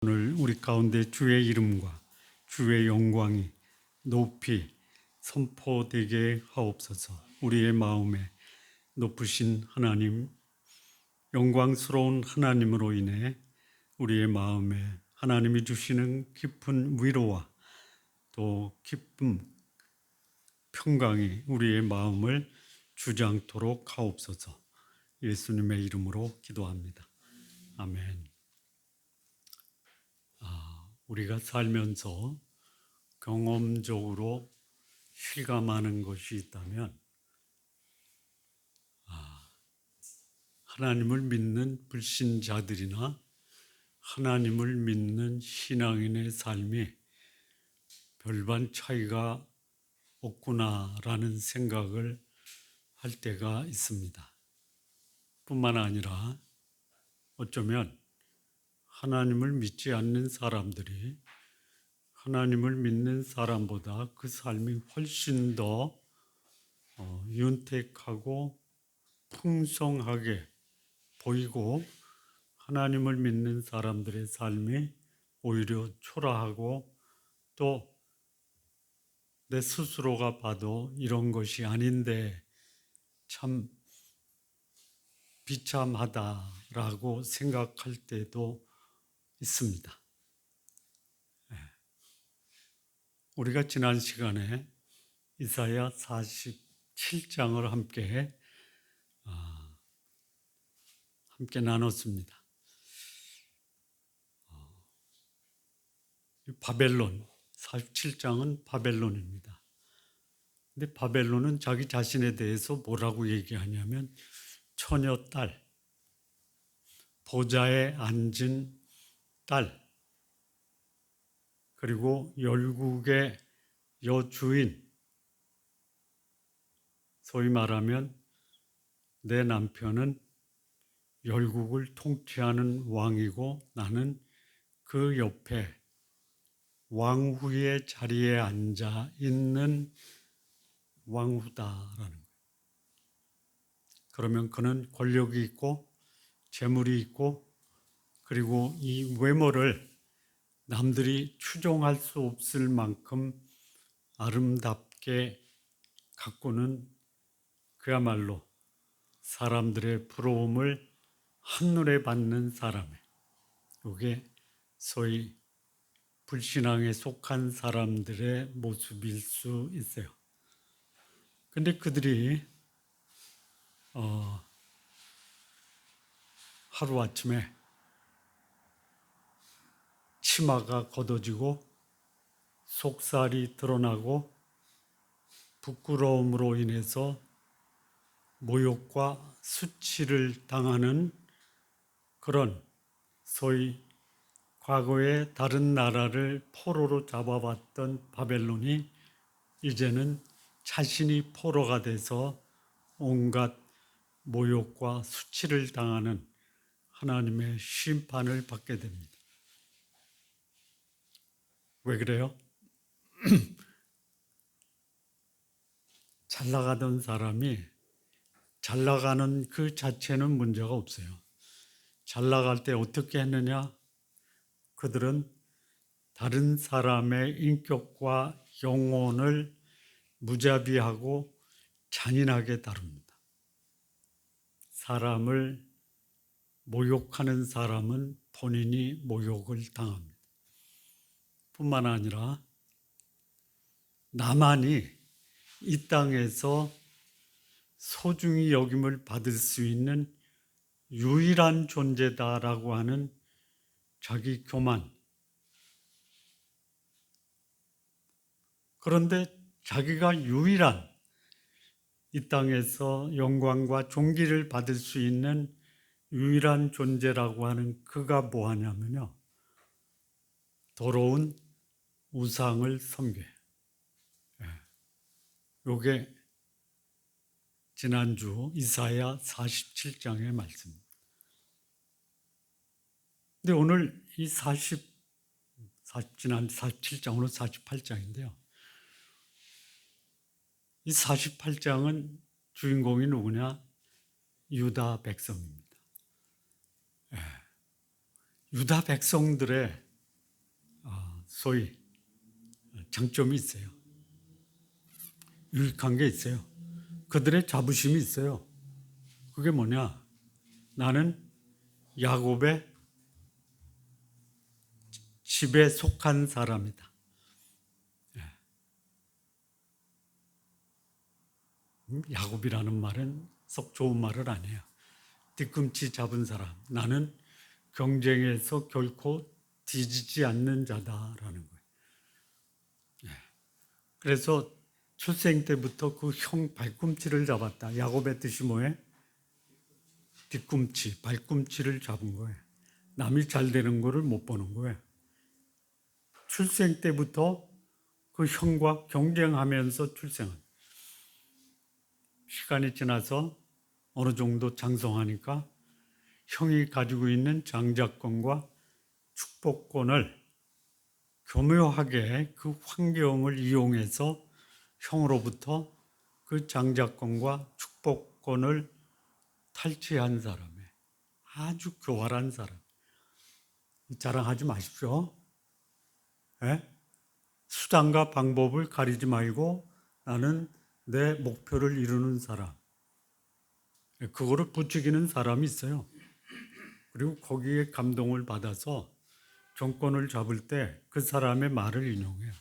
오늘 우리 가운데 주의 이름과 주의 영광이 높이 선포되게 하옵소서. 우리의 마음에 높으신 하나님, 영광스러운 하나님으로 인해 우리의 마음에 하나님이 주시는 깊은 위로와 또 기쁨, 평강이 우리의 마음을 주장토록 하옵소서. 예수님의 이름으로 기도합니다. 아멘. 우리가 살면서 경험적으로 실감하는 것이 있다면 하나님을 믿는 불신자들이나 하나님을 믿는 신앙인의 삶이 별반 차이가 없구나라는 생각을 할 때가 있습니다. 뿐만 아니라 어쩌면 하나님을 믿지 않는 사람들이 하나님을 믿는 사람보다 그 삶이 훨씬 더 윤택하고 풍성하게 보이고 하나님을 믿는 사람들의 삶이 오히려 초라하고 또 내 스스로가 봐도 이런 것이 아닌데 참 비참하다라고 생각할 때도 있습니다. 우리가 지난 시간에 이사야 47장을 함께 나눴습니다. 바벨론, 47장은 바벨론입니다. 근데 바벨론은 자기 자신에 대해서 뭐라고 얘기하냐면 처녀 딸, 보좌에 앉은 딸, 그리고 열국의 여주인, 소위 말하면 내 남편은 열국을 통치하는 왕이고 나는 그 옆에 왕후의 자리에 앉아 있는 왕후다라는 거예요. 그러면 그는 권력이 있고 재물이 있고 그리고 이 외모를 남들이 추종할 수 없을 만큼 아름답게 가꾸는 그야말로 사람들의 부러움을 한눈에 받는 사람의, 이게 소위 불신앙에 속한 사람들의 모습일 수 있어요. 근데 그들이 하루아침에 치마가 걷어지고 속살이 드러나고 부끄러움으로 인해서 모욕과 수치를 당하는 그런 소위 과거에 다른 나라를 포로로 잡아왔던 바벨론이 이제는 자신이 포로가 돼서 온갖 모욕과 수치를 당하는 하나님의 심판을 받게 됩니다. 왜 그래요? 잘 나가던 사람이 잘 나가는 그 자체는 문제가 없어요. 잘 나갈 때 어떻게 했느냐? 그들은 다른 사람의 인격과 영혼을 무자비하고 잔인하게 다룹니다. 사람을 모욕하는 사람은 본인이 모욕을 당합니다. 뿐만 아니라 나만이 이 땅에서 소중히 여김을 받을 수 있는 유일한 존재다라고 하는 자기 교만. 그런데 자기가 유일한 이 땅에서 영광과 존귀를 받을 수 있는 유일한 존재라고 하는 그가 뭐 하냐면요, 더러운 우상을 섬겨요. 이게 지난주 이사야 47장의 말씀입니다. 근데 오늘 이 지난 47장으로 48장인데요. 이 48장은 주인공이 누구냐? 유다 백성입니다. 유다 백성들의 소위 장점이 있어요. 유익한 게 있어요. 그들의 자부심이 있어요. 그게 뭐냐? 나는 야곱의 집에 속한 사람이다. 야곱이라는 말은 썩 좋은 말은 아니에요. 뒤꿈치 잡은 사람. 나는 경쟁에서 결코 뒤지지 않는 자다라는 거예요. 그래서 출생 때부터 그 형 발꿈치를 잡았다. 야곱의 뜻이 뭐예요? 뒤꿈치, 발꿈치를 잡은 거예요. 남이 잘 되는 거를 못 보는 거예요. 출생 때부터 그 형과 경쟁하면서 출생한. 시간이 지나서 어느 정도 장성하니까 형이 가지고 있는 장자권과 축복권을 교묘하게 그 환경을 이용해서 형으로부터 그 장자권과 축복권을 탈취한 사람이에요. 아주 교활한 사람. 자랑하지 마십시오. 네? 수단과 방법을 가리지 말고 나는 내 목표를 이루는 사람. 그거를 부추기는 사람이 있어요. 그리고 거기에 감동을 받아서 정권을 잡을 때 그 사람의 말을 인용해요.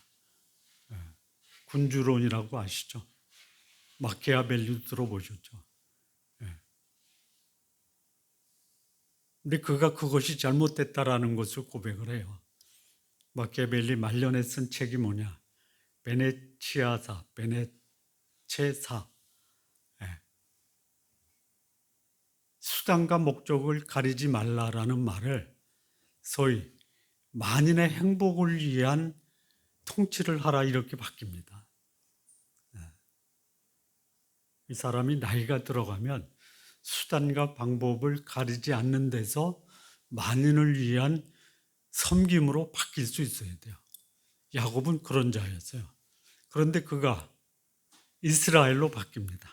군주론이라고 아시죠? 마키아벨리 들어보셨죠? 근데 그가 그것이 잘못됐다라는 것을 고백을 해요. 마키아벨리 말년에 쓴 책이 뭐냐? 베네치아사, 베네체사. 수단과 목적을 가리지 말라라는 말을 소위 만인의 행복을 위한 통치를 하라 이렇게 바뀝니다. 이 사람이 나이가 들어가면 수단과 방법을 가리지 않는 데서 만인을 위한 섬김으로 바뀔 수 있어야 돼요. 야곱은 그런 자였어요. 그런데 그가 이스라엘로 바뀝니다.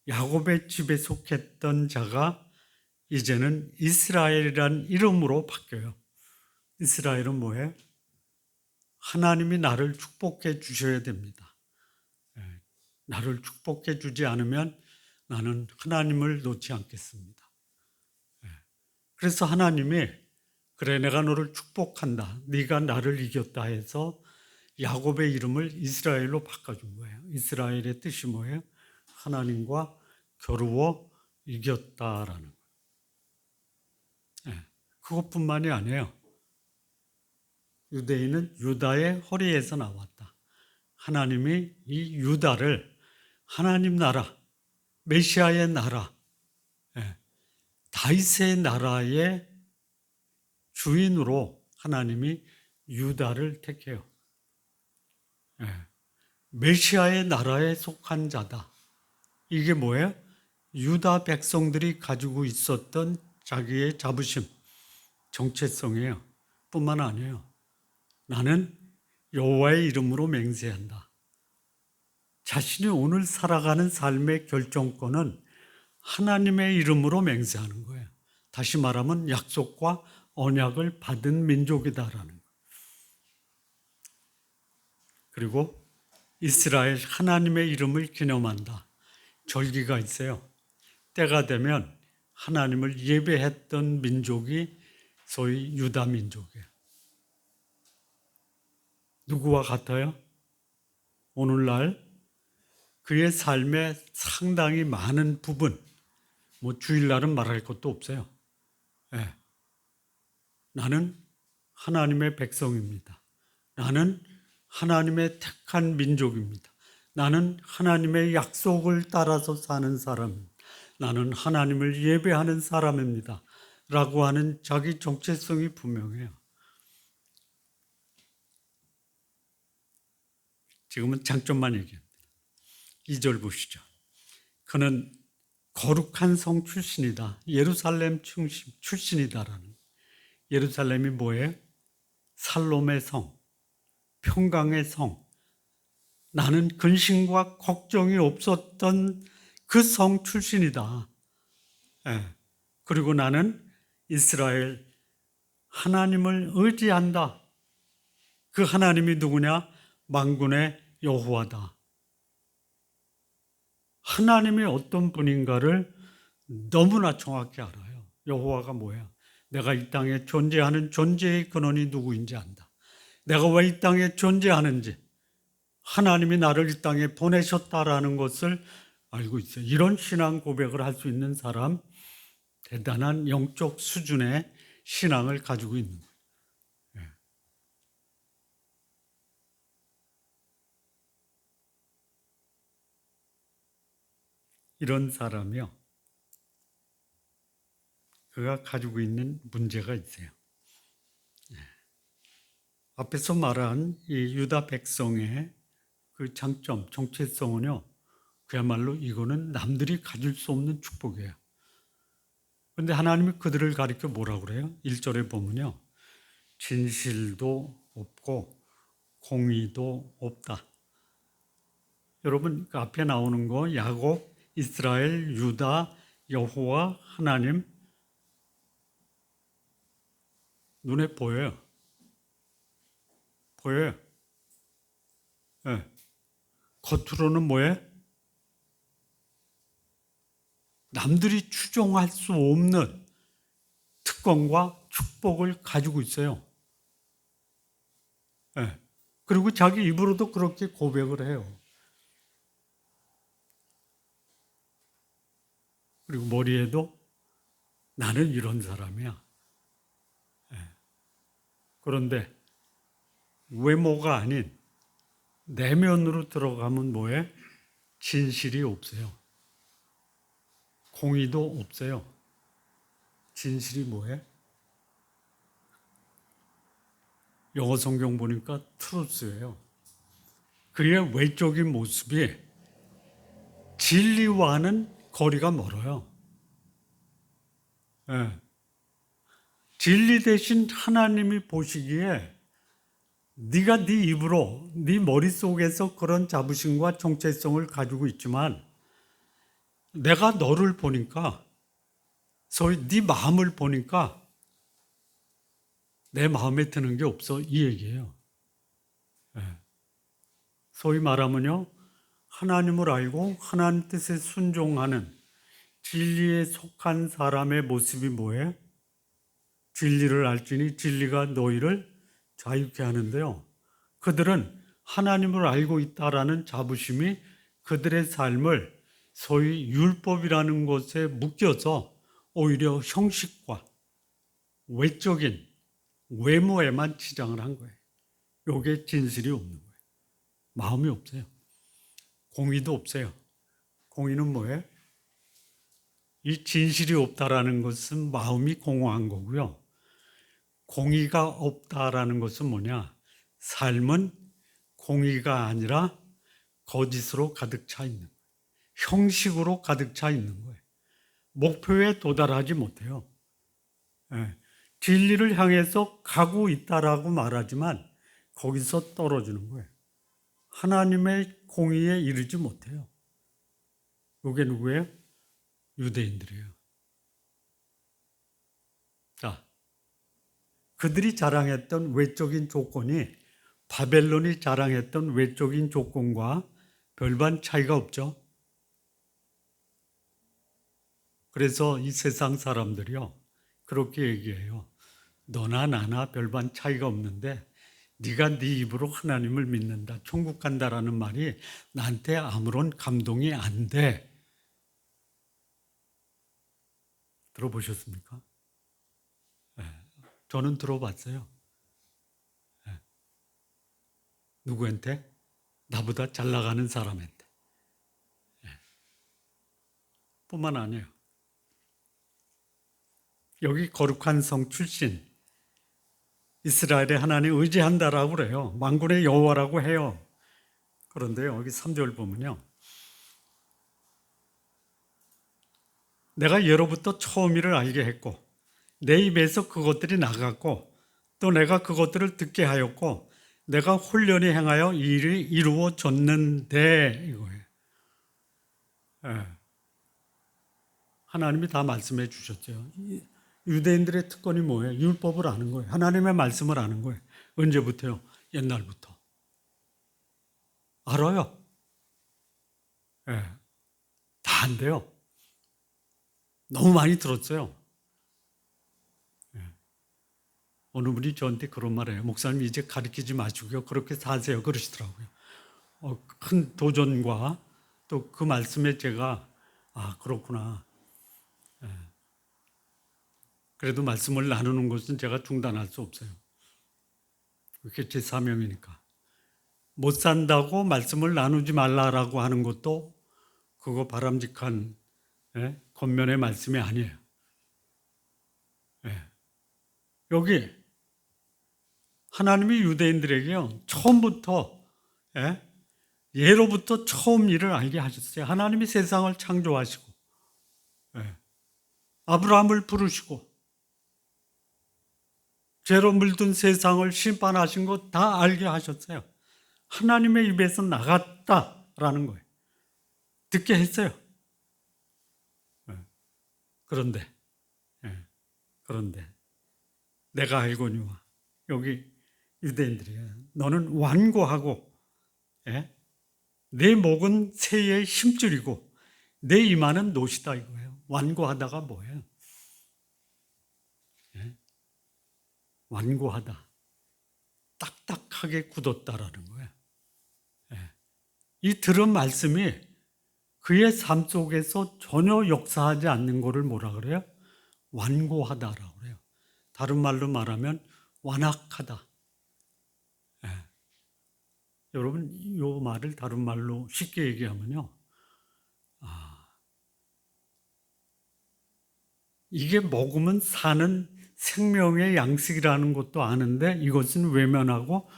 야곱의 집에 속했던 자가 이제는 이스라엘이란 이름으로 바뀌어요. 이스라엘은 뭐예요? 하나님이 나를 축복해 주셔야 됩니다. 나를 축복해 주지 않으면 나는 하나님을 놓지 않겠습니다. 그래서 하나님이 그래 내가 너를 축복한다. 네가 나를 이겼다 해서 야곱의 이름을 이스라엘로 바꿔준 거예요. 이스라엘의 뜻이 뭐예요? 하나님과 겨루어 이겼다라는 거예요. 그것뿐만이 아니에요. 유대인은 유다의 허리에서 나왔다. 하나님이 이 유다를 하나님 나라, 메시아의 나라, 다윗의 나라의 주인으로 하나님이 유다를 택해요. 메시아의 나라에 속한 자다. 이게 뭐예요? 유다 백성들이 가지고 있었던 자기의 자부심, 정체성이에요. 뿐만 아니에요. 나는 여호와의 이름으로 맹세한다. 자신이 오늘 살아가는 삶의 결정권은 하나님의 이름으로 맹세하는 거예요. 다시 말하면 약속과 언약을 받은 민족이다라는 거예요. 그리고 이스라엘 하나님의 이름을 기념한다. 절기가 있어요. 때가 되면 하나님을 예배했던 민족이 소위 유다 민족이에요. 누구와 같아요? 오늘날 그의 삶의 상당히 많은 부분, 주일날은 말할 것도 없어요. 나는 하나님의 백성입니다. 나는 하나님의 택한 민족입니다. 나는 하나님의 약속을 따라서 사는 사람입니다. 나는 하나님을 예배하는 사람입니다. 라고 하는 자기 정체성이 분명해요. 지금은 장점만 얘기합니다. 2절 보시죠. 그는 거룩한 성 출신이다. 예루살렘 출신이다라는. 예루살렘이 뭐예요? 살롬의 성, 평강의 성. 나는 근심과 걱정이 없었던 그 성 출신이다. 그리고 나는 이스라엘 하나님을 의지한다. 그 하나님이 누구냐? 만군의 여호와다. 하나님이 어떤 분인가를 너무나 정확히 알아요. 여호와가 뭐야? 내가 이 땅에 존재하는 존재의 근원이 누구인지 안다. 내가 왜 이 땅에 존재하는지, 하나님이 나를 이 땅에 보내셨다라는 것을 알고 있어요. 이런 신앙 고백을 할 수 있는 사람, 대단한 영적 수준의 신앙을 가지고 있는 거예요. 예. 이런 사람이요, 그가 가지고 있는 문제가 있어요. 예. 앞에서 말한 이 유다 백성의 그 장점, 정체성은요, 그야말로 이거는 남들이 가질 수 없는 축복이에요. 그런데 하나님이 그들을 가리켜 뭐라고 그래요? 1절에 보면요, 진실도 없고 공의도 없다. 여러분, 그 앞에 나오는 거 야곱, 이스라엘, 유다, 여호와, 하나님 눈에 보여요. 보여요. 네. 겉으로는 뭐예요? 남들이 추종할 수 없는 특권과 축복을 가지고 있어요. 네. 그리고 자기 입으로도 그렇게 고백을 해요. 그리고 머리에도 나는 이런 사람이야. 네. 그런데 외모가 아닌 내면으로 들어가면 뭐예요? 진실이 없어요. 공의도 없어요. 진실이 뭐예요? 영어 성경 보니까 트루스예요. 그의 외적인 모습이 진리와는 거리가 멀어요. 네. 진리 대신 하나님이 보시기에 네가 네 입으로 네 머릿속에서 그런 자부심과 정체성을 가지고 있지만 내가 너를 보니까, 소위 네 마음을 보니까 내 마음에 드는 게 없어, 이 얘기예요. 네. 소위 말하면요, 하나님을 알고 하나님 뜻에 순종하는 진리에 속한 사람의 모습이 뭐예요? 진리를 알지니 진리가 너희를 자유케 하는데요, 그들은 하나님을 알고 있다라는 자부심이 그들의 삶을 소위 율법이라는 것에 묶여서 오히려 형식과 외적인 외모에만 치장을 한 거예요. 이게 진실이 없는 거예요. 마음이 없어요. 공의도 없어요. 공의는 뭐예요? 이 진실이 없다라는 것은 마음이 공허한 거고요. 공의가 없다라는 것은 뭐냐? 삶은 공의가 아니라 거짓으로 가득 차 있는 거예요. 형식으로 가득 차 있는 거예요. 목표에 도달하지 못해요. 예. 진리를 향해서 가고 있다라고 말하지만 거기서 떨어지는 거예요. 하나님의 공의에 이르지 못해요. 이게 누구예요? 유대인들이에요. 자, 그들이 자랑했던 외적인 조건이 바벨론이 자랑했던 외적인 조건과 별반 차이가 없죠. 그래서 이 세상 사람들이요, 그렇게 얘기해요. 너나 나나 별반 차이가 없는데 네가 네 입으로 하나님을 믿는다, 천국 간다라는 말이 나한테 아무런 감동이 안 돼. 들어보셨습니까? 네, 저는 들어봤어요. 네. 누구한테? 나보다 잘 나가는 사람한테. 네. 뿐만 아니에요. 여기 거룩한 성 출신 이스라엘의 하나님 의지한다라고 그래요. 만군의 여호와라고 해요. 그런데 여기 3절 보면요, 내가 예로부터 처음이를 알게 했고 내 입에서 그것들이 나갔고 또 내가 그것들을 듣게 하였고 내가 홀련히 행하여 이 일이 이루어졌는데, 이거예요. 네. 하나님이 다 말씀해 주셨죠. 유대인들의 특권이 뭐예요? 율법을 아는 거예요. 하나님의 말씀을 아는 거예요. 언제부터요? 옛날부터. 알아요. 예. 다 안 돼요. 너무 많이 들었어요. 예. 어느 분이 저한테 그런 말을 해요. 목사님 이제 가르치지 마시고요. 그렇게 사세요. 그러시더라고요. 큰 도전과 또 그 말씀에 제가 그렇구나. 예. 그래도 말씀을 나누는 것은 제가 중단할 수 없어요. 그게 제 사명이니까. 못 산다고 말씀을 나누지 말라라고 하는 것도 그거 바람직한 겉면의 말씀이 아니에요. 예. 여기 하나님이 유대인들에게요 처음부터 예로부터 처음 일을 알게 하셨어요. 하나님이 세상을 창조하시고 아브라함을 부르시고 죄로 물든 세상을 심판하신 것 다 알게 하셨어요. 하나님의 입에서 나갔다라는 거예요. 듣게 했어요. 그런데 내가 알거니와 여기 유대인들이 너는 완고하고 내 목은 새의 힘줄이고 내 이마는 노시다 이거예요. 완고하다가 뭐예요? 완고하다. 딱딱하게 굳었다라는 거예요. 이 들은 말씀이 그의 삶 속에서 전혀 역사하지 않는 것을 뭐라 그래요? 완고하다라고 그래요. 다른 말로 말하면 완악하다. 여러분 이 말을 다른 말로 쉽게 얘기하면요. 이게 먹으면 사는 생명의 양식이라는 것도 아는데 이것은 외면하고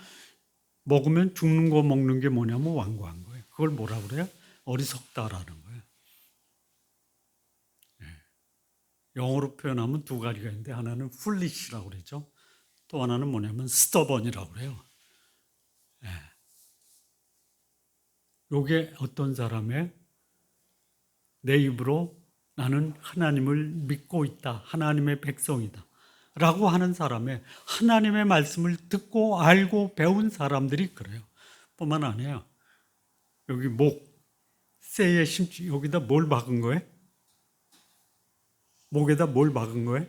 먹으면 죽는 거 먹는 게 뭐냐면 완고한 거예요. 그걸 뭐라 그래요? 어리석다라는 거예요. 영어로 표현하면 두 가지가 있는데 하나는 foolish라고 그러죠. 또 하나는 뭐냐면 stubborn이라고 그래요. 요게 어떤 사람의 내 입으로 나는 하나님을 믿고 있다. 하나님의 백성이다. 라고 하는 사람의 하나님의 말씀을 듣고 알고 배운 사람들이 그래요. 뿐만 아니에요. 여기 목, 쇠의 심지 여기다 뭘 박은 거예요? 목에다 뭘 박은 거예요?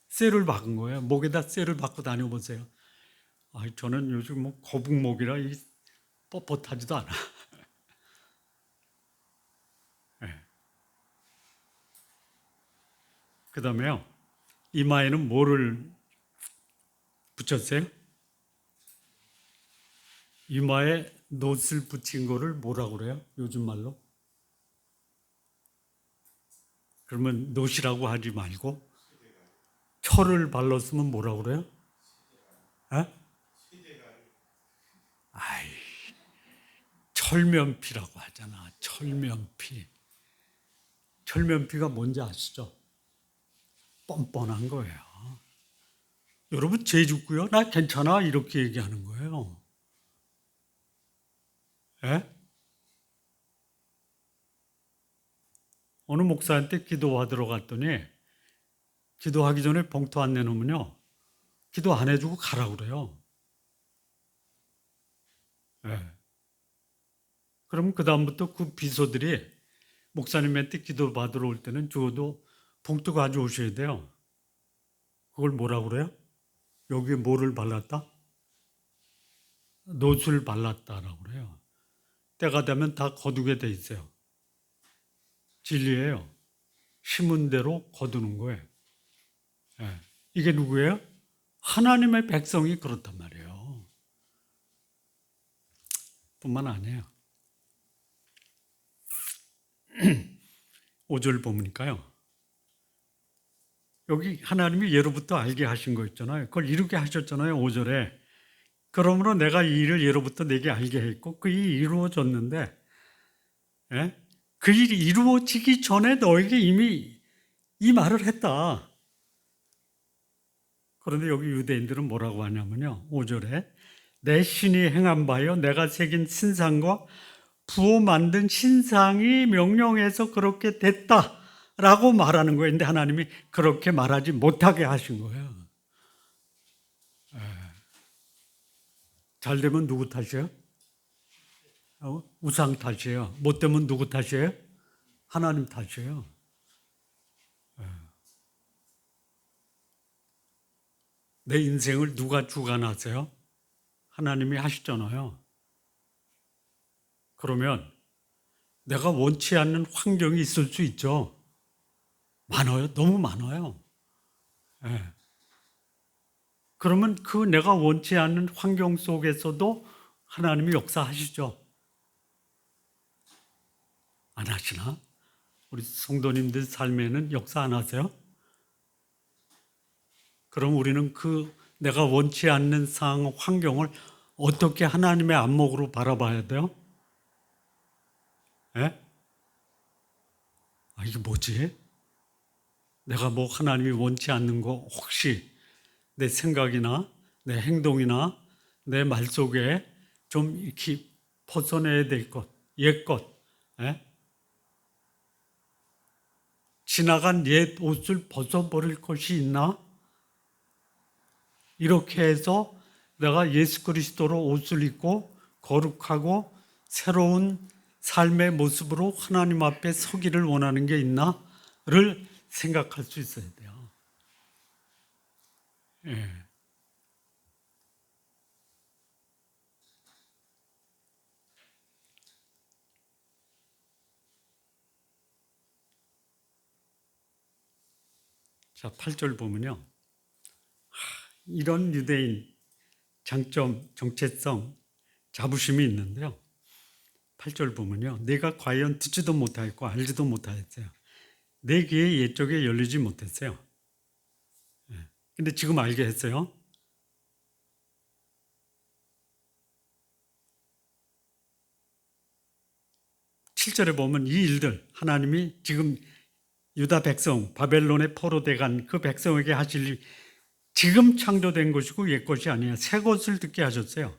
쇠를 박은 거예요. 목에다 쇠를 박고 다녀보세요. 저는 요즘 뭐 거북목이라 뻣뻣하지도 않아. 그 다음에요. 이마에는 뭐를 붙였어요? 이마에 놋을 붙인 거를 뭐라고 그래요? 요즘 말로? 그러면 놋이라고 하지 말고 철을 발랐으면 뭐라고 그래요? 철면피라고 하잖아. 철면피. 철면피가 뭔지 아시죠? 뻔뻔한 거예요. 여러분 죄 짓고요. 나 괜찮아 이렇게 얘기하는 거예요. 어느 목사한테 기도하러 갔더니 기도하기 전에 봉투 안 내놓으면요. 기도 안 해주고 가라고 그래요. 그럼 그 다음부터 그 비서들이 목사님한테 기도 받으러 올 때는 적어도 봉투 가져오셔야 돼요. 그걸 뭐라고 그래요? 여기에 뭐를 발랐다? 놋을 발랐다라고 그래요. 때가 되면 다 거두게 돼 있어요. 진리예요. 심은 대로 거두는 거예요. 이게 누구예요? 하나님의 백성이 그렇단 말이에요. 뿐만 아니에요. 5절 보니까요. 여기 하나님이 예로부터 알게 하신 거 있잖아요. 그걸 이루게 하셨잖아요. 5절에. 그러므로 내가 이 일을 예로부터 내게 알게 했고 그 일이 이루어졌는데 그 일이 이루어지기 전에 너에게 이미 이 말을 했다. 그런데 여기 유대인들은 뭐라고 하냐면요. 5절에 내 신이 행한 바요 내가 새긴 신상과 부어 만든 신상이 명령해서 그렇게 됐다라고 말하는 거예요. 근데 하나님이 그렇게 말하지 못하게 하신 거예요. 잘 되면 누구 탓이에요? 우상 탓이에요. 못 되면 누구 탓이에요? 하나님 탓이에요. 내 인생을 누가 주관하세요? 하나님이 하시잖아요. 그러면 내가 원치 않는 환경이 있을 수 있죠. 많아요. 너무 많아요. 예. 그러면 그 내가 원치 않는 환경 속에서도 하나님이 역사하시죠. 안 하시나? 우리 성도님들 삶에는 역사 안 하세요? 그럼 우리는 그 내가 원치 않는 상황, 환경을 어떻게 하나님의 안목으로 바라봐야 돼요? 예? 이게 뭐지? 내가 뭐 하나님이 원치 않는 거 혹시 내 생각이나 내 행동이나 내 말 속에 좀 이렇게 벗어내야 될 것, 옛것, 예? 지나간 옛 옷을 벗어버릴 것이 있나? 이렇게 해서 내가 예수 그리스도로 옷을 입고 거룩하고 새로운 삶의 모습으로 하나님 앞에 서기를 원하는 게 있나를 생각할 수 있어야 돼요. 예. 자, 8절 보면요. 이런 유대인 장점, 정체성, 자부심이 있는데요. 8절 보면요. 내가 과연 듣지도 못하였고 알지도 못하였어요. 내 귀에 옛적에 열리지 못했어요. 근데 지금 알게 했어요. 7절에 보면 이 일들 하나님이 지금 유다 백성 바벨론에 포로돼 간 그 백성에게 하실 일 지금 창조된 것이고 옛 것이 아니야. 새 것을 듣게 하셨어요.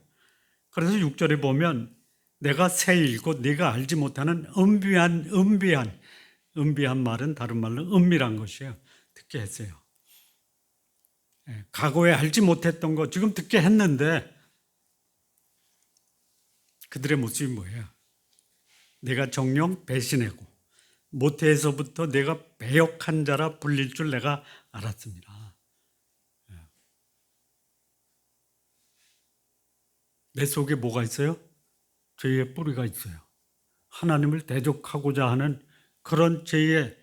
그래서 6절에 보면 내가 새 일곧 네가 알지 못하는 은비한 말은 다른 말로 은밀한 것이에요. 듣게 했어요. 과거에 알지 못했던 거 지금 듣게 했는데 그들의 모습이 뭐예요? 내가 정령 배신하고 모태에서부터 내가 배역한 자라 불릴 줄 내가 알았습니다. 내 속에 뭐가 있어요? 죄의 뿌리가 있어요. 하나님을 대적하고자 하는 그런 죄의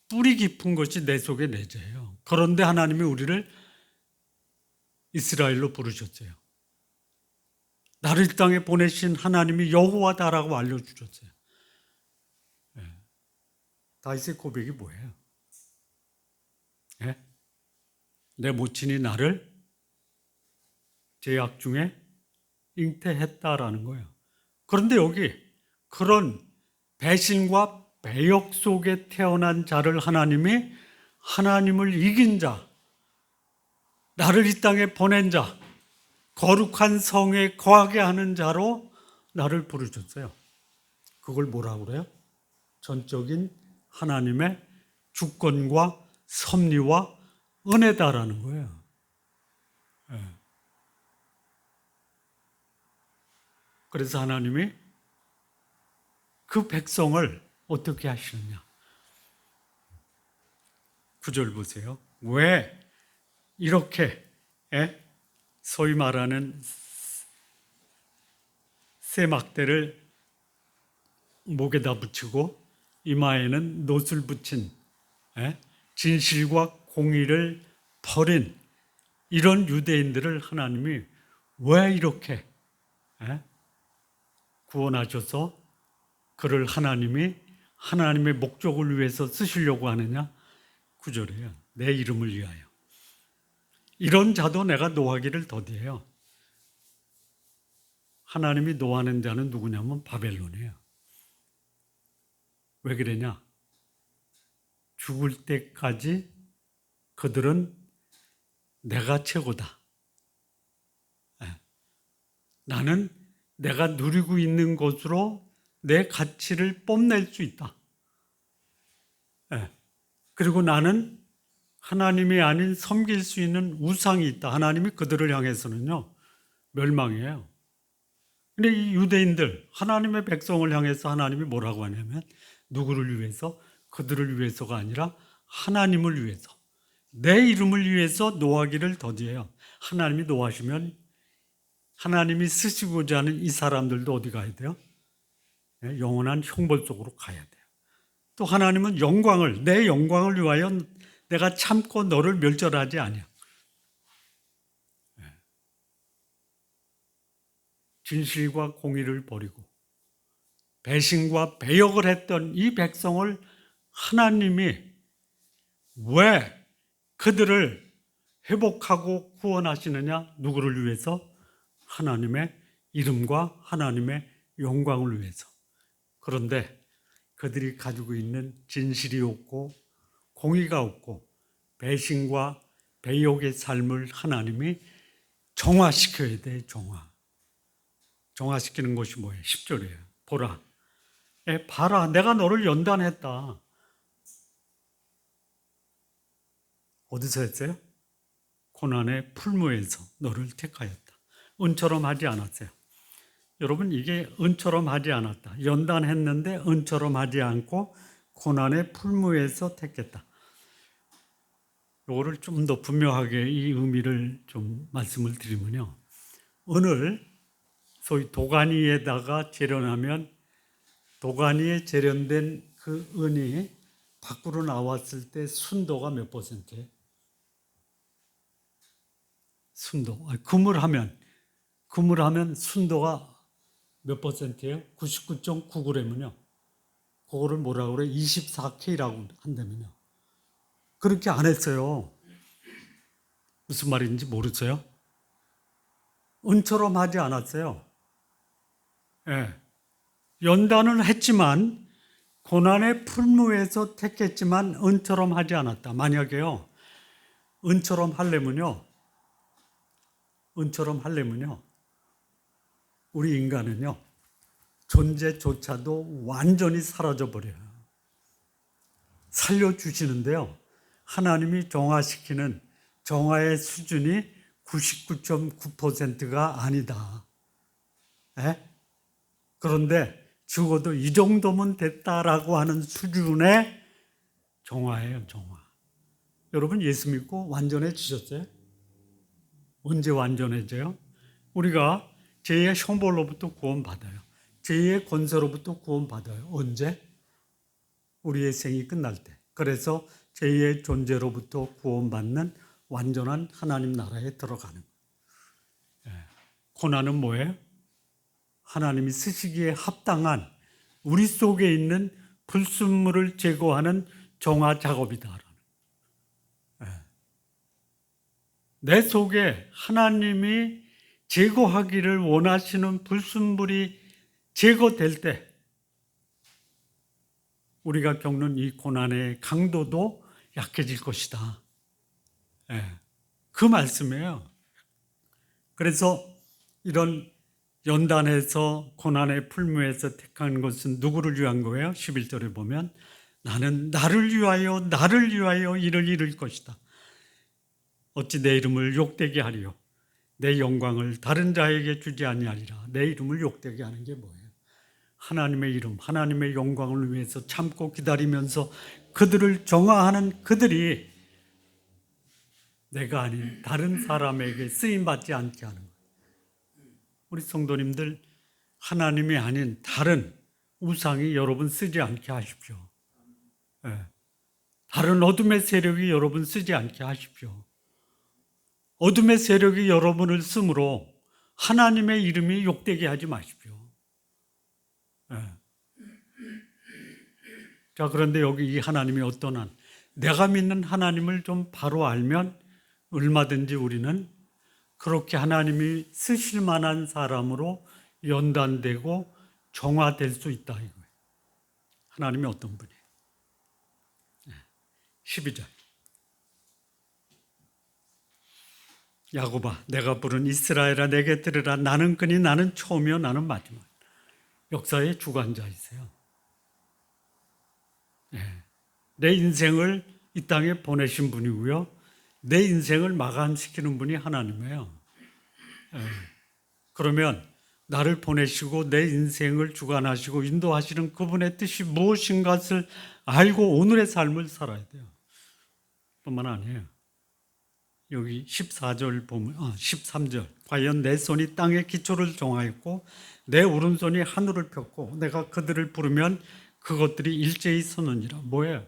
뿌리 깊은 것이 내 속에 내재해요. 그런데 하나님이 우리를 이스라엘로 부르셨어요. 나를 이 땅에 보내신 하나님이 여호와다라고 알려주셨어요. 다윗의 고백이 뭐예요? 내 모친이 나를 죄악 중에 잉태했다라는 거예요. 그런데 여기 그런 배신과 배역 속에 태어난 자를 하나님이 하나님을 이긴 자, 나를 이 땅에 보낸 자, 거룩한 성에 거하게 하는 자로 나를 부르셨어요. 그걸 뭐라고 그래요? 전적인 하나님의 주권과 섭리와 은혜다라는 거예요. 그래서 하나님이 그 백성을 어떻게 하시느냐. 9절 보세요. 왜 이렇게 소위 말하는 새 막대를 목에다 붙이고 이마에는 놋을 붙인 진실과 공의를 버린 이런 유대인들을 하나님이 왜 이렇게 구원하셔서 그를 하나님이 하나님의 목적을 위해서 쓰시려고 하느냐? 9절이에요. 내 이름을 위하여. 이런 자도 내가 노하기를 더디해요. 하나님이 노하는 자는 누구냐면 바벨론이에요. 왜 그러냐? 죽을 때까지 그들은 내가 최고다. 나는 내가 누리고 있는 것으로 내 가치를 뽐낼 수 있다. 그리고 나는 하나님이 아닌 섬길 수 있는 우상이 있다. 하나님이 그들을 향해서는요, 멸망이에요. 근데 이 유대인들, 하나님의 백성을 향해서 하나님이 뭐라고 하냐면 누구를 위해서? 그들을 위해서가 아니라 하나님을 위해서, 내 이름을 위해서 노하기를 더디해요. 하나님이 노하시면 하나님이 쓰시고자 하는 이 사람들도 어디 가야 돼요? 영원한 형벌 속으로 가야 돼요. 또 하나님은 영광을, 내 영광을 위하여 내가 참고 너를 멸절하지 아니야. 진실과 공의를 버리고 배신과 배역을 했던 이 백성을 하나님이 왜 그들을 회복하고 구원하시느냐? 누구를 위해서? 하나님의 이름과 하나님의 영광을 위해서. 그런데 그들이 가지고 있는 진실이 없고 공의가 없고 배신과 배역의 삶을 하나님이 정화시켜야 돼. 정화시키는 것이 뭐예요? 10절이에요. 보라. 봐라. 내가 너를 연단했다. 어디서 했어요? 고난의 풀무에서 너를 택하였다. 은처럼 하지 않았어요. 여러분, 이게 은처럼 하지 않았다. 연단했는데 은처럼 하지 않고 고난의 풀무에서 택했다. 이거를 좀 더 분명하게 이 의미를 좀 말씀을 드리면요. 은을 소위 도가니에다가 재련하면 도가니에 재련된 그 은이 밖으로 나왔을 때 순도가 몇 %예요? 순도. 금을 하면 순도가 몇 %예요? 99.9g은요. 그거를 뭐라고 그래? 24K라고 한다면요. 그렇게 안 했어요. 무슨 말인지 모르세요? 은처럼 하지 않았어요. 예. 연단을 했지만 고난의 풀무에서 택했지만 은처럼 하지 않았다. 만약에요. 은처럼 하려면요. 우리 인간은요. 존재조차도 완전히 사라져버려요. 살려주시는데요. 하나님이 정화시키는 정화의 수준이 99.9%가 아니다. 그런데 죽어도 이 정도면 됐다라고 하는 수준의 정화예요, 정화. 여러분 예수 믿고 완전해지셨어요? 언제 완전해져요? 우리가 죄의 형벌로부터 구원받아요. 죄의 권세로부터 구원받아요. 언제? 우리의 생이 끝날 때. 그래서 죄의 존재로부터 구원받는 완전한 하나님 나라에 들어가는 거예요. 고난은 뭐예요? 하나님이 쓰시기에 합당한 우리 속에 있는 불순물을 제거하는 정화 작업이다. 내 속에 하나님이 제거하기를 원하시는 불순물이 제거될 때 우리가 겪는 이 고난의 강도도 약해질 것이다. 그 말씀이에요. 그래서 이런 연단해서 고난의 풀무에서 택한 것은 누구를 위한 거예요? 11절에 보면 나는 나를 위하여 이를 이룰 것이다. 어찌 내 이름을 욕되게 하리요? 내 영광을 다른 자에게 주지 아니하리라. 내 이름을 욕되게 하는 게 뭐예요? 하나님의 이름, 하나님의 영광을 위해서 참고 기다리면서 그들을 정화하는 그들이 내가 아닌 다른 사람에게 쓰임받지 않게 하는 거예요. 우리 성도님들, 하나님이 아닌 다른 우상이 여러분 쓰지 않게 하십시오. 다른 어둠의 세력이 여러분 쓰지 않게 하십시오. 어둠의 세력이 여러분을 쓰므로 하나님의 이름이 욕되게 하지 마십시오. 자, 그런데 여기 이 하나님이 어떤 한, 내가 믿는 하나님을 좀 바로 알면 얼마든지 우리는 그렇게 하나님이 쓰실 만한 사람으로 연단되고 정화될 수 있다 이거예요. 하나님이 어떤 분이에요? 12절. 야곱아, 내가 부른 이스라엘아, 내게 들으라. 나는 끈이, 나는 처음이요, 나는 마지막. 역사의 주관자이세요. 내 인생을 이 땅에 보내신 분이고요. 내 인생을 마감시키는 분이 하나님이에요. 그러면 나를 보내시고 내 인생을 주관하시고 인도하시는 그분의 뜻이 무엇인가를 알고 오늘의 삶을 살아야 돼요. 뿐만 아니에요. 여기 14절 보면 13절 과연 내 손이 땅의 기초를 정하였고 내 오른손이 하늘을 폈고 내가 그들을 부르면 그것들이 일제히 서느니라. 뭐예요?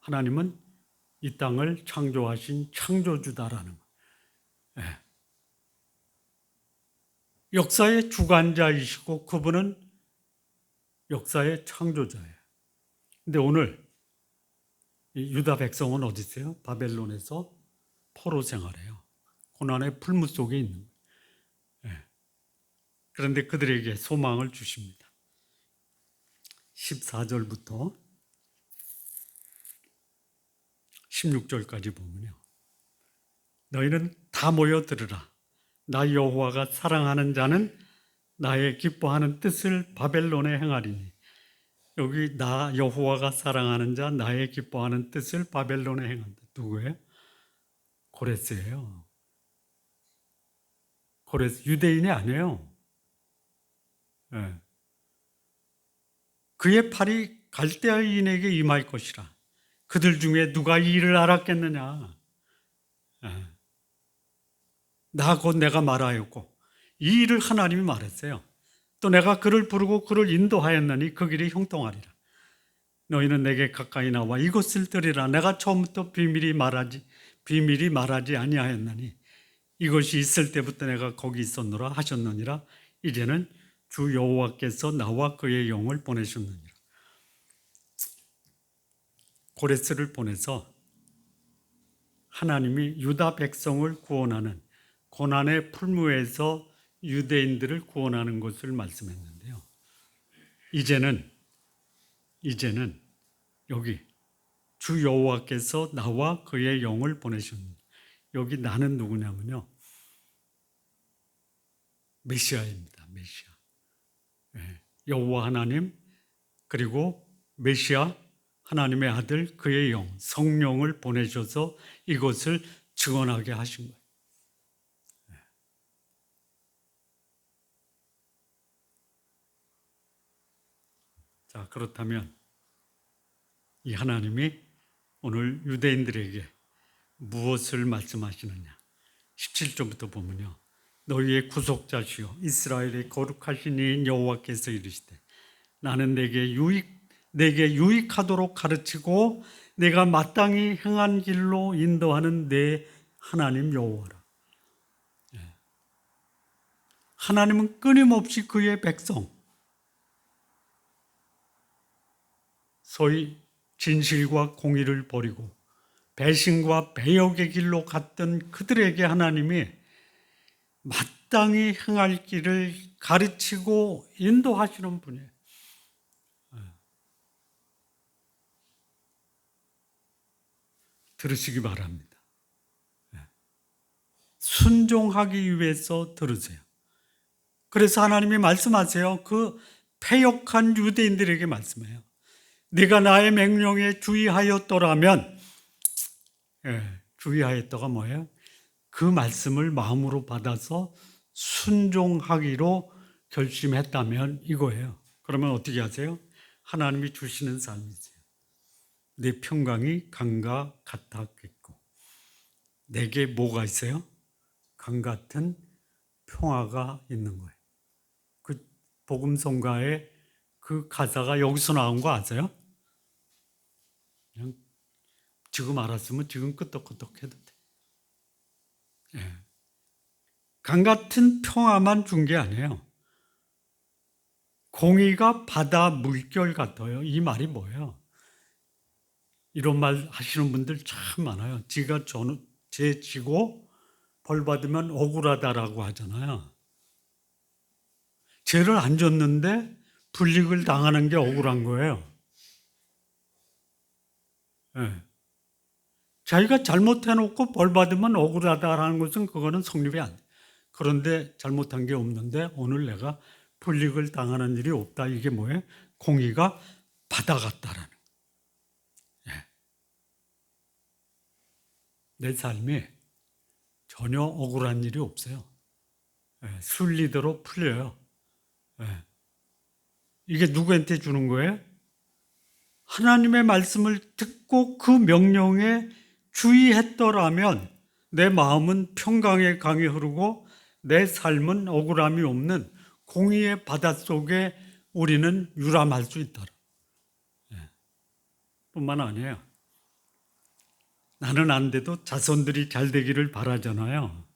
하나님은 이 땅을 창조하신 창조주다라는 거예요. 예. 역사의 주관자이시고 그분은 역사의 창조자예요. 근데 오늘 이 유다 백성은 어디 있어요? 바벨론에서 포로 생활해요. 고난의 풀무 속에 있는 거예요. 예. 그런데 그들에게 소망을 주십니다. 14절부터 16절까지 보면요. 너희는 다 모여 들으라. 나 여호와가 사랑하는 자는 나의 기뻐하는 뜻을 바벨론에 행하리니. 여기 나 여호와가 사랑하는 자 나의 기뻐하는 뜻을 바벨론에 행한다. 누구예요? 고레스예요. 고레스 유대인이 아니에요. 예. 그의 팔이 갈대아인에게 임할 것이라. 그들 중에 누가 이 일을 알았겠느냐. 예. 나 곧 내가 말하였고 이 일을 하나님이 말했어요. 또 내가 그를 부르고 그를 인도하였느니 그 길이 형통하리라. 너희는 내게 가까이 나와 이것을 들으라. 내가 처음부터 비밀이 말하지 아니하였나니 이것이 있을 때부터 내가 거기 있었노라 하셨느니라. 이제는 주 여호와께서 나와 그의 영을 보내셨느니라. 고레스를 보내서 하나님이 유다 백성을 구원하는 고난의 풀무에서 유대인들을 구원하는 것을 말씀했는데요. 이제는 여기 주 여호와께서 나와 그의 영을 보내셨습니다. 여기 나는 누구냐면요. 메시아입니다. 메시아. 여호와 하나님 그리고 메시아 하나님의 아들 그의 영 성령을 보내셔서 이것을 증언하게 하신 거예요. 자, 그렇다면 이 하나님이 오늘 유대인들에게 무엇을 말씀하시느냐? 17절부터 보면요. 너희의 구속자시요 이스라엘의 거룩하신 이인 여호와께서 이르시되 나는 내게 유익하도록 가르치고 내가 마땅히 행한 길로 인도하는 내 하나님 여호와라. 하나님은 끊임없이 그의 백성 소위 진실과 공의를 버리고 배신과 배역의 길로 갔던 그들에게 하나님이 마땅히 행할 길을 가르치고 인도하시는 분이에요. 들으시기 바랍니다. 순종하기 위해서 들으세요. 그래서 하나님이 말씀하세요. 그 패역한 유대인들에게 말씀해요. 네가 나의 명령에 주의하였더라면, 주의하였다가 뭐예요? 그 말씀을 마음으로 받아서 순종하기로 결심했다면 이거예요. 그러면 어떻게 하세요? 하나님이 주시는 삶이세요. 내 평강이 강과 같았겠고 내게 뭐가 있어요? 강 같은 평화가 있는 거예요. 그 복음성가의 그 가사가 여기서 나온 거 아세요? 그냥 지금 알았으면 지금 끄떡끄떡 해도 돼. 강 같은 평화만 준 게 아니에요. 공의가 바다 물결 같아요. 이 말이 뭐예요? 이런 말 하시는 분들 참 많아요. 지가 죄 지고 벌 받으면 억울하다라고 하잖아요. 죄를 안 졌는데 불이익을 당하는 게 억울한 거예요. 자기가 잘못해놓고 벌 받으면 억울하다라는 것은 그거는 성립이 안 돼. 그런데 잘못한 게 없는데 오늘 내가 불이익을 당하는 일이 없다. 이게 뭐예요? 공의가 바다 같다라는 거예요. 내 삶에 전혀 억울한 일이 없어요. 순리대로 풀려요. 이게 누구한테 주는 거예요? 하나님의 말씀을 듣고 그 명령에 주의했더라면 내 마음은 평강의 강이 흐르고 내 삶은 억울함이 없는 공의의 바닷속에 우리는 유람할 수 있더라. 뿐만 아니에요. 나는 안 돼도 자손들이 잘 되기를 바라잖아요.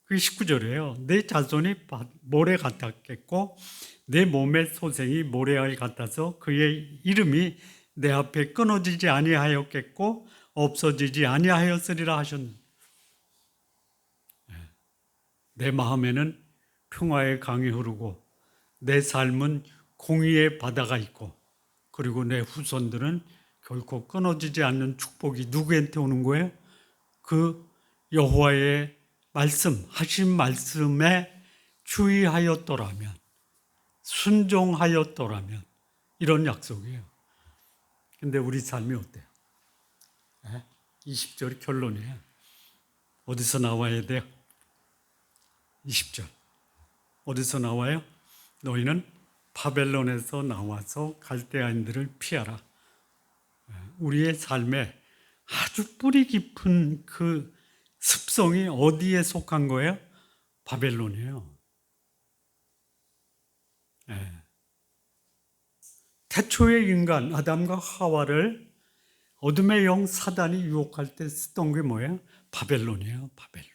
그게 19절이에요. 내 자손이 모래 같았겠고 내 몸의 소생이 모래알 같아서 그의 이름이 내 앞에 끊어지지 아니하였겠고 없어지지 아니하였으리라 하셨는데, 내 마음에는 평화의 강이 흐르고 내 삶은 공의의 바다가 있고, 그리고 내 후손들은 결코 끊어지지 않는 축복이 누구한테 오는 거예요? 그 여호와의 말씀, 하신 말씀에 주의하였더라면, 순종하였더라면, 이런 약속이에요. 근데 우리 삶이 어때요? 20절 결론이에요. 어디서 나와야 돼요? 20절. 어디서 나와요? 너희는 바벨론에서 나와서 갈대아인들을 피하라. 우리의 삶에 아주 뿌리 깊은 그 습성이 어디에 속한 거예요? 바벨론이에요. 태초의 인간 아담과 하와를 어둠의 영 사단이 유혹할 때 쓰던 게 뭐예요? 바벨론이에요. 바벨론.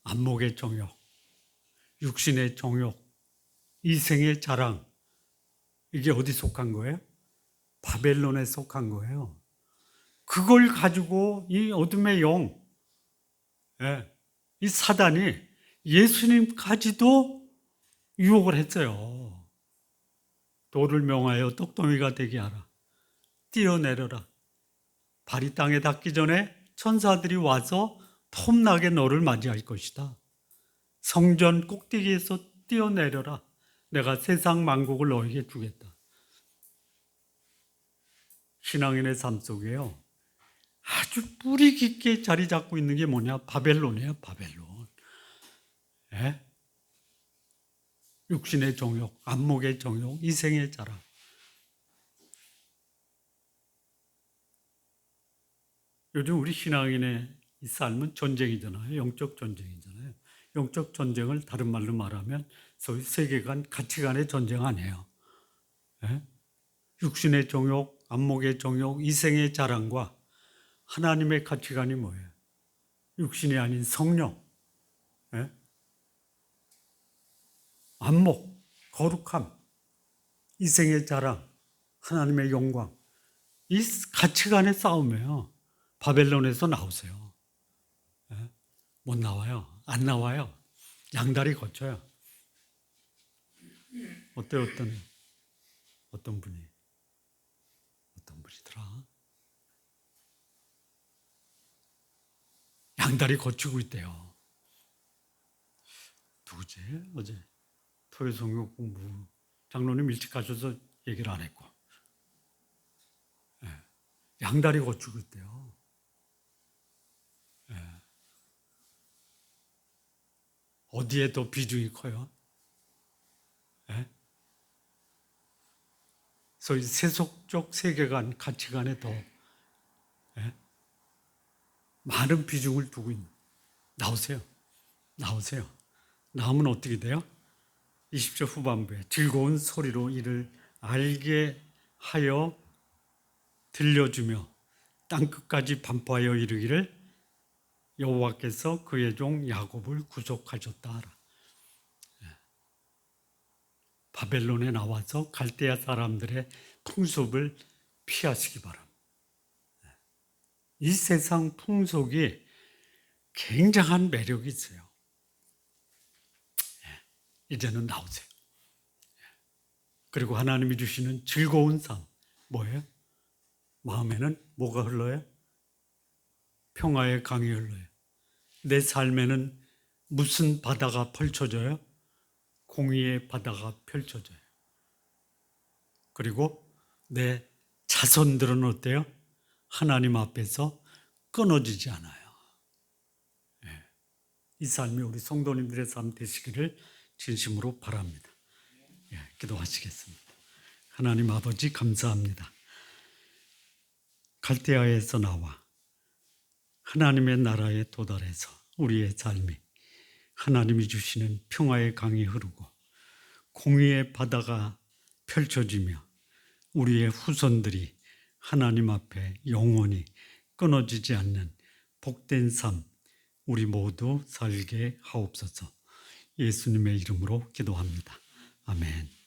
안목의 정욕, 육신의 정욕, 이생의 자랑. 이게 어디 속한 거예요? 바벨론에 속한 거예요. 그걸 가지고 이 어둠의 영, 이 사단이 예수님까지도 유혹을 했어요. 돌을 명하여 떡덩이가 되게 하라. 뛰어내려라. 발이 땅에 닿기 전에 천사들이 와서 폼나게 너를 맞이할 것이다. 성전 꼭대기에서 뛰어내려라. 내가 세상 만국을 너에게 주겠다. 신앙인의 삶 속에요, 아주 뿌리 깊게 자리 잡고 있는 게 뭐냐? 바벨론이에요. 바벨론. 육신의 정욕, 안목의 정욕, 이생의 자랑. 요즘 우리 신앙인의 이 삶은 전쟁이잖아요. 영적 전쟁이잖아요. 영적 전쟁을 다른 말로 말하면 소위 세계관, 가치관의 전쟁 아니에요. 육신의 정욕, 안목의 정욕, 이생의 자랑과 하나님의 가치관이 뭐예요? 육신이 아닌 성령, 안목, 거룩함, 이생의 자랑, 하나님의 영광. 이 가치관의 싸움이에요. 바벨론에서 나오세요. 못 나와요. 안 나와요. 양다리 거쳐요. 어떤 분이더라? 양다리 거치고 있대요. 누구지? 어제 토요성경 공부 장로님 일찍 가셔서 얘기를 안 했고, 양다리 거치고 있대요. 어디에 더 비중이 커요? 소위 세속적 세계관, 가치관에 더 많은 비중을 두고 있는. 나오세요. 나오면 어떻게 돼요? 20절 후반부에 즐거운 소리로 이를 알게 하여 들려주며 땅끝까지 반포하여 이르기를 여호와께서 그의 종 야곱을 구속하셨다 하라. 바벨론에 나와서 갈대아 사람들의 풍속을 피하시기 바랍니다. 이 세상 풍속이 굉장한 매력이 있어요. 이제는 나오세요. 그리고 하나님이 주시는 즐거운 삶, 뭐예요? 마음에는 뭐가 흘러요? 평화의 강이 흘러요. 내 삶에는 무슨 바다가 펼쳐져요? 공의의 바다가 펼쳐져요. 그리고 내 자손들은 어때요? 하나님 앞에서 끊어지지 않아요. 이 삶이 우리 성도님들의 삶 되시기를 진심으로 바랍니다. 예, 기도하시겠습니다. 하나님 아버지 감사합니다. 갈대아에서 나와 하나님의 나라에 도달해서 우리의 삶이 하나님이 주시는 평화의 강이 흐르고 공의의 바다가 펼쳐지며 우리의 후손들이 하나님 앞에 영원히 끊어지지 않는 복된 삶 우리 모두 살게 하옵소서. 예수님의 이름으로 기도합니다. 아멘.